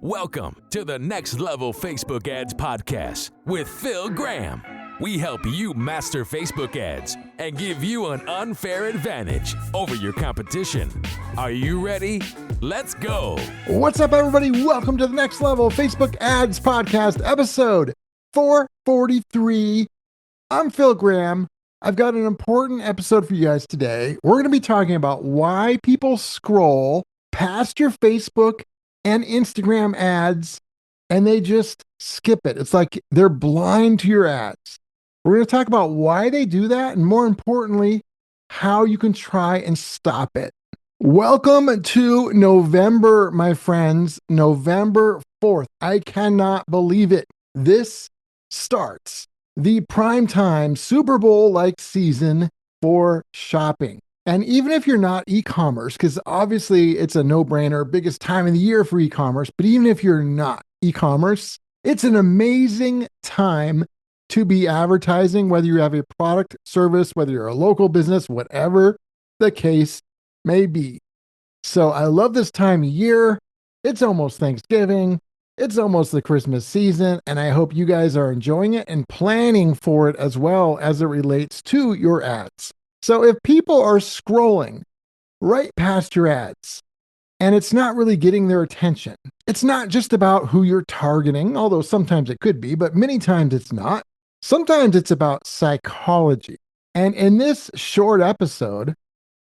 Welcome to the Next Level Facebook Ads Podcast with Phil Graham. We help you master Facebook ads and give you an unfair advantage over your competition. Are you ready? Let's go. What's up, everybody? Welcome to the Next Level Facebook Ads Podcast, episode 443. I'm Phil Graham. I've got an important episode for you guys today. We're going to be talking about why people scroll past your Facebook and Instagram ads and they just skip it. It's like they're blind to your ads. We're going to talk about why they do that and, more importantly, how you can try and stop it. Welcome to November, my friends. November 4th. I cannot believe it. This starts the primetime Super Bowl-like season for shopping. And even if you're not e-commerce, because obviously it's a no-brainer, biggest time of the year for e-commerce, but even if you're not e-commerce, it's an amazing time to be advertising, whether you have a product, service, whether you're a local business, whatever the case may be. So I love this time of year. It's almost Thanksgiving. It's almost the Christmas season, and I hope you guys are enjoying it and planning for it as well as it relates to your ads. So if people are scrolling right past your ads and it's not really getting their attention, it's not just about who you're targeting, although sometimes it could be, but many times it's not. Sometimes it's about psychology. And in this short episode,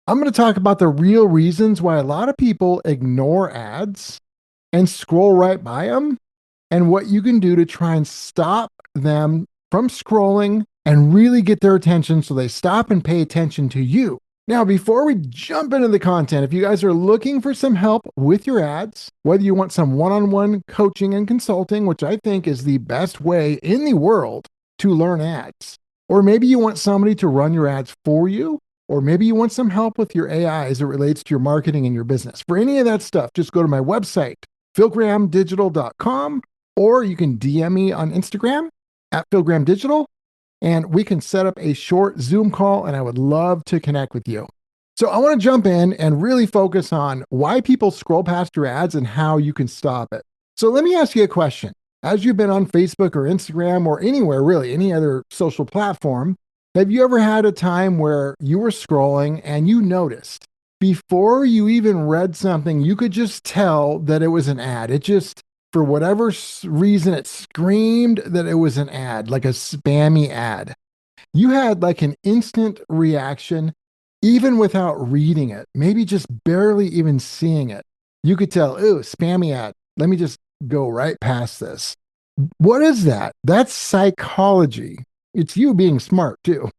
I'm going to talk about the real reasons why a lot of people ignore ads and scroll right by them, and what you can do to try and stop them from scrolling and really get their attention so they stop and pay attention to you. Now, before we jump into the content, if you guys are looking for some help with your ads, whether you want some one-on-one coaching and consulting, which I think is the best way in the world to learn ads, or maybe you want somebody to run your ads for you, or maybe you want some help with your AI as it relates to your marketing and your business. For any of that stuff, just go to my website, philgrahamdigital.com, or you can DM me on Instagram at philgrahamdigital, and we can set up a short Zoom call, and I would love to connect with you. So I want to jump in and really focus on why people scroll past your ads and how you can stop it. So let me ask you a question. As you've been on Facebook or Instagram or anywhere really, any other social platform, have you ever had a time where you were scrolling and you noticed before you even read something, you could just tell that it was an ad? It just, for whatever reason, it screamed that it was an ad, like a spammy ad. You had like an instant reaction, even without reading it, maybe just barely even seeing it. You could tell, ooh, spammy ad. Let me just go right past this. What is that? That's psychology. It's you being smart too.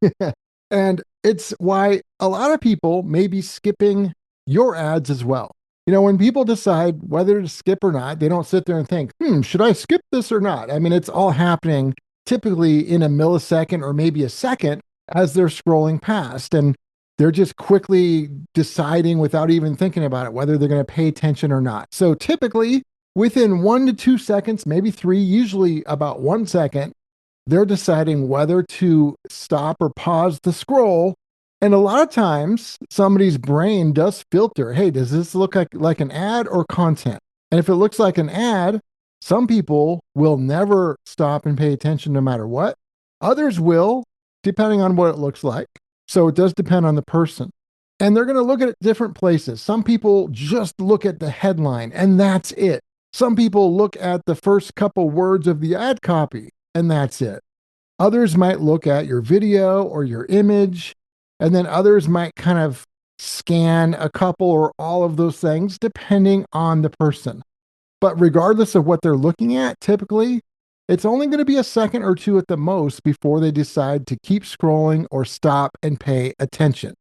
And it's why a lot of people may be skipping your ads as well. You know, when people decide whether to skip or not, they don't sit there and think, should I skip this or not? I mean, it's all happening typically in a millisecond or maybe a second as they're scrolling past. And they're just quickly deciding without even thinking about it, whether they're going to pay attention or not. So typically within 1 to 2 seconds, maybe 3, usually about 1 second, they're deciding whether to stop or pause the scroll. And a lot of times somebody's brain does filter, hey, does this look like an ad or content? And if it looks like an ad, some people will never stop and pay attention no matter what. Others will, depending on what it looks like. So it does depend on the person. And they're going to look at different places. Some people just look at the headline and that's it. Some people look at the first couple words of the ad copy and that's it. Others might look at your video or your image, and then others might kind of scan a couple or all of those things depending on the person. But regardless of what they're looking at, typically, it's only going to be a second or two at the most before they decide to keep scrolling or stop and pay attention.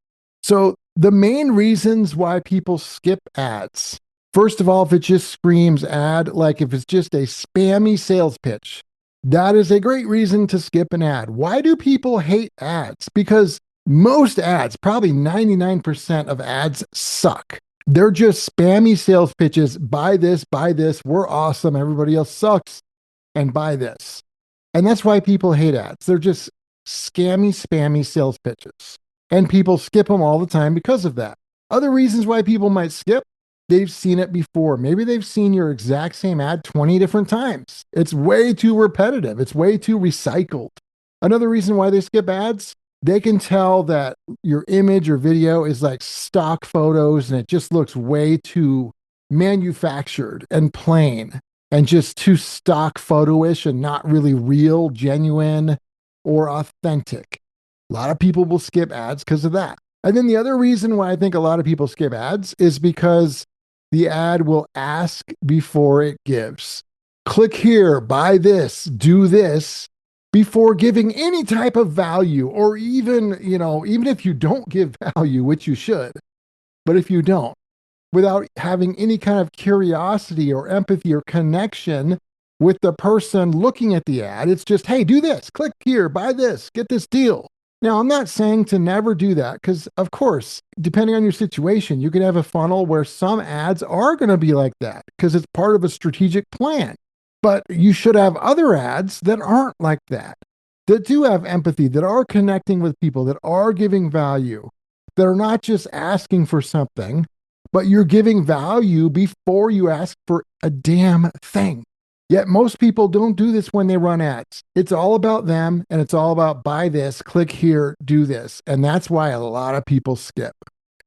So the main reasons why people skip ads, first of all, if it just screams ad, like if it's just a spammy sales pitch, that is a great reason to skip an ad. Why do people hate ads? Because most ads, probably 99% of ads, suck. They're just spammy sales pitches. Buy this, we're awesome, everybody else sucks, and buy this. And that's why people hate ads. They're just scammy, spammy sales pitches. And people skip them all the time because of that. Other reasons why people might skip, they've seen it before. Maybe they've seen your exact same ad 20 different times. It's way too repetitive. It's way too recycled. Another reason why they skip ads, they can tell that your image or video is like stock photos and it just looks way too manufactured and plain and just too stock photo-ish and not really real, genuine, or authentic. A lot of people will skip ads because of that. And then the other reason why I think a lot of people skip ads is because the ad will ask before it gives. Click here, buy this, do this, before giving any type of value, or even, even if you don't give value, which you should, but if you don't, without having any kind of curiosity or empathy or connection with the person looking at the ad, it's just, hey, do this, click here, buy this, get this deal. Now, I'm not saying to never do that because, of course, depending on your situation, you could have a funnel where some ads are going to be like that because it's part of a strategic plan. But you should have other ads that aren't like that do have empathy, that are connecting with people, that are giving value, that are not just asking for something, but you're giving value before you ask for a damn thing. Yet most people don't do this when they run ads. It's all about them and it's all about buy this, click here, do this. And that's why a lot of people skip.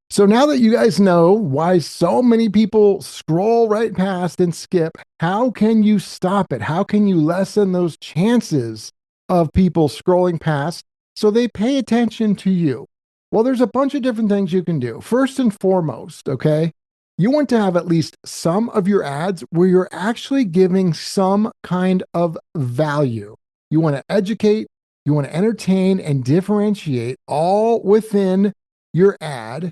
So now that you guys know why so many people scroll right past and skip, how can you stop it? How can you lessen those chances of people scrolling past so they pay attention to you? Well, there's a bunch of different things you can do. First and foremost, okay? You want to have at least some of your ads where you're actually giving some kind of value. You want to educate, you want to entertain and differentiate all within your ad,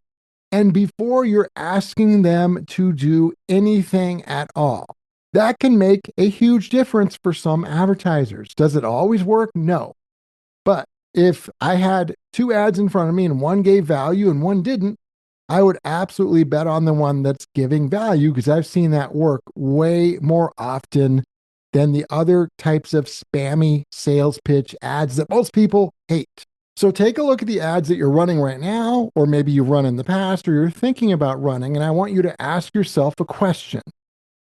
and before you're asking them to do anything at all. That can make a huge difference for some advertisers. Does it always work? No. But if I had two ads in front of me and one gave value and one didn't, I would absolutely bet on the one that's giving value because I've seen that work way more often than the other types of spammy sales pitch ads that most people hate. So take a look at the ads that you're running right now, or maybe you've run in the past, or you're thinking about running, and I want you to ask yourself a question.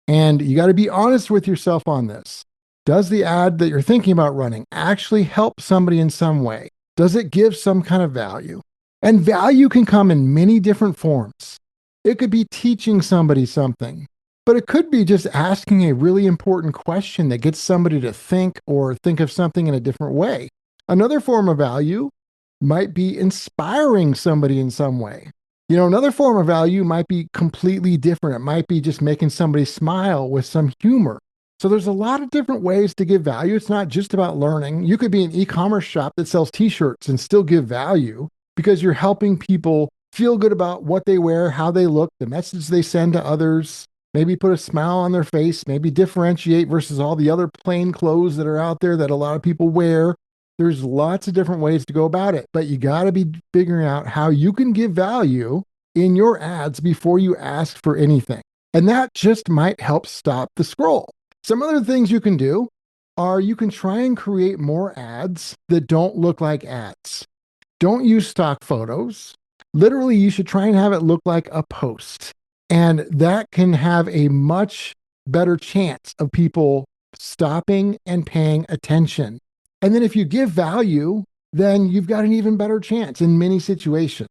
And you got to be honest with yourself on this. Does the ad that you're thinking about running actually help somebody in some way? Does it give some kind of value? And value can come in many different forms. It could be teaching somebody something, but it could be just asking a really important question that gets somebody to think or think of something in a different way. Another form of value might be inspiring somebody in some way. Another form of value might be completely different. It might be just making somebody smile with some humor. So there's a lot of different ways to give value. It's not just about learning. You could be an e-commerce shop that sells t-shirts and still give value because you're helping people feel good about what they wear, how they look, the message they send to others, maybe put a smile on their face, maybe differentiate versus all the other plain clothes that are out there that a lot of people wear. There's lots of different ways to go about it, but you got to be figuring out how you can give value in your ads before you ask for anything. And that just might help stop the scroll. Some other things you can do are you can try and create more ads that don't look like ads. Don't use stock photos. Literally, you should try and have it look like a post. And that can have a much better chance of people stopping and paying attention. And then if you give value, then you've got an even better chance in many situations.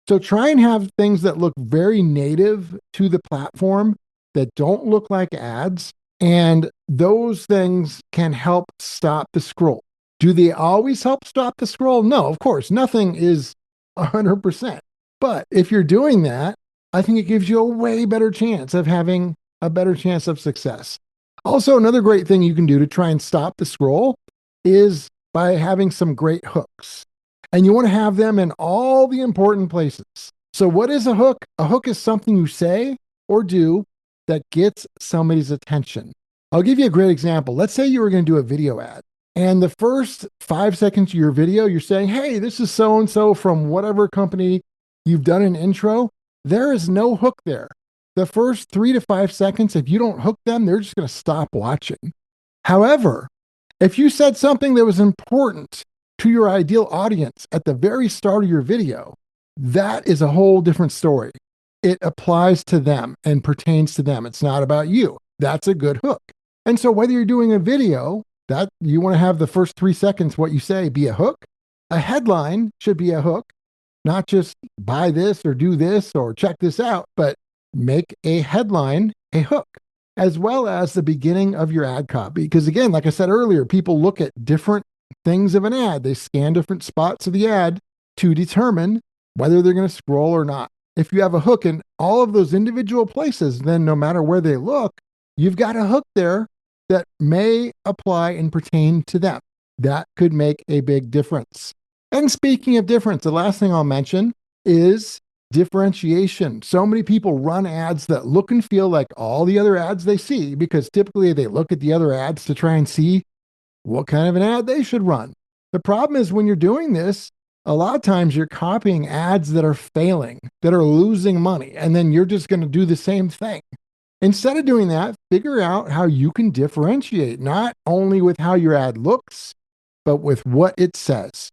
So try and have things that look very native to the platform that don't look like ads. And those things can help stop the scroll. Do they always help stop the scroll? No, of course, nothing is 100%. But if you're doing that, I think it gives you a way better chance of having a better chance of success. Also, another great thing you can do to try and stop the scroll is by having some great hooks. And you want to have them in all the important places. So what is a hook? A hook is something you say or do that gets somebody's attention. I'll give you a great example. Let's say you were going to do a video ad. And the first 5 seconds of your video, you're saying, hey, this is so-and-so from whatever company. You've done an intro. There is no hook there. The first 3 to 5 seconds, if you don't hook them, they're just going to stop watching. However, if you said something that was important to your ideal audience at the very start of your video, that is a whole different story. it applies to them and pertains to them. It's not about you. That's a good hook. And so whether you're doing a video that you want to have the first 3 seconds, what you say, be a hook, a headline should be a hook, not just buy this or do this or check this out, but make a headline a hook, as well as the beginning of your ad copy. Because again, like I said earlier, people look at different things of an ad. They scan different spots of the ad to determine whether they're going to scroll or not. If you have a hook in all of those individual places, then no matter where they look, you've got a hook there that may apply and pertain to them. That could make a big difference. And speaking of difference, the last thing I'll mention is differentiation. So many people run ads that look and feel like all the other ads they see, because typically they look at the other ads to try and see what kind of an ad they should run. The problem is when you're doing this, a lot of times you're copying ads that are failing, that are losing money, and then you're just going to do the same thing. Instead of doing that, figure out how you can differentiate, not only with how your ad looks, but with what it says.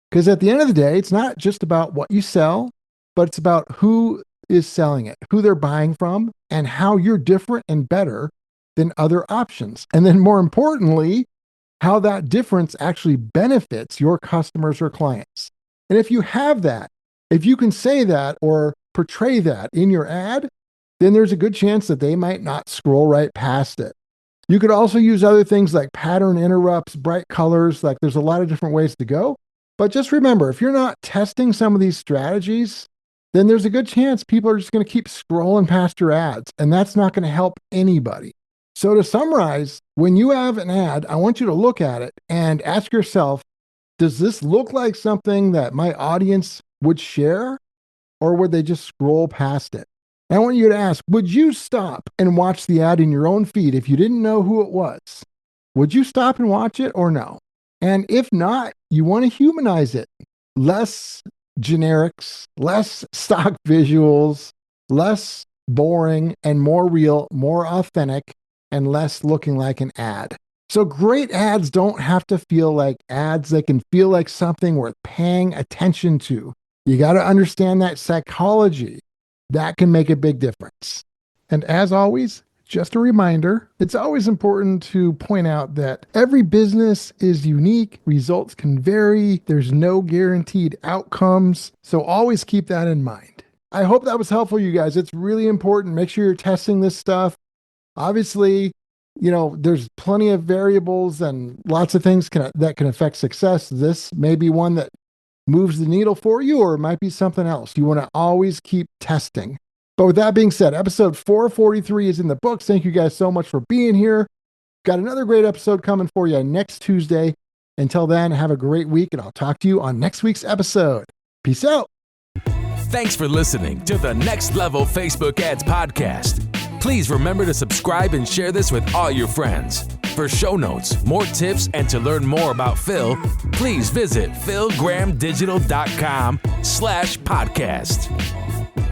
Because at the end of the day, it's not just about what you sell, but it's about who is selling it, who they're buying from, and how you're different and better than other options. And then more importantly, how that difference actually benefits your customers or clients. And if you have that, if you can say that or portray that in your ad, then there's a good chance that they might not scroll right past it. You could also use other things like pattern interrupts, bright colors, like there's a lot of different ways to go. But just remember, if you're not testing some of these strategies, then there's a good chance people are just going to keep scrolling past your ads, and that's not going to help anybody. So to summarize, when you have an ad, I want you to look at it and ask yourself, does this look like something that my audience would share, or would they just scroll past it? And I want you to ask, would you stop and watch the ad in your own feed if you didn't know who it was? Would you stop and watch it or no? And if not, you want to humanize it. Less generics, less stock visuals, less boring, and more real, more authentic, and less looking like an ad. So great ads don't have to feel like ads. They can feel like something worth paying attention to. You got to understand that psychology. That can make a big difference. And as always, just a reminder, it's always important to point out that every business is unique. Results can vary. There's no guaranteed outcomes. So always keep that in mind. I hope that was helpful, you guys. It's really important. Make sure you're testing this stuff. Obviously, there's plenty of variables and lots of things that can affect success. This may be one that moves the needle for you, or it might be something else. You want to always keep testing. But with that being said, episode 443 is in the books. Thank you guys so much for being here. Got another great episode coming for you next Tuesday. Until then, have a great week, and I'll talk to you on next week's episode. Peace out. Thanks for listening to the Next Level Facebook Ads Podcast. Please remember to subscribe and share this with all your friends. For show notes, more tips, and to learn more about Phil, please visit philgrahamdigital.com/podcast.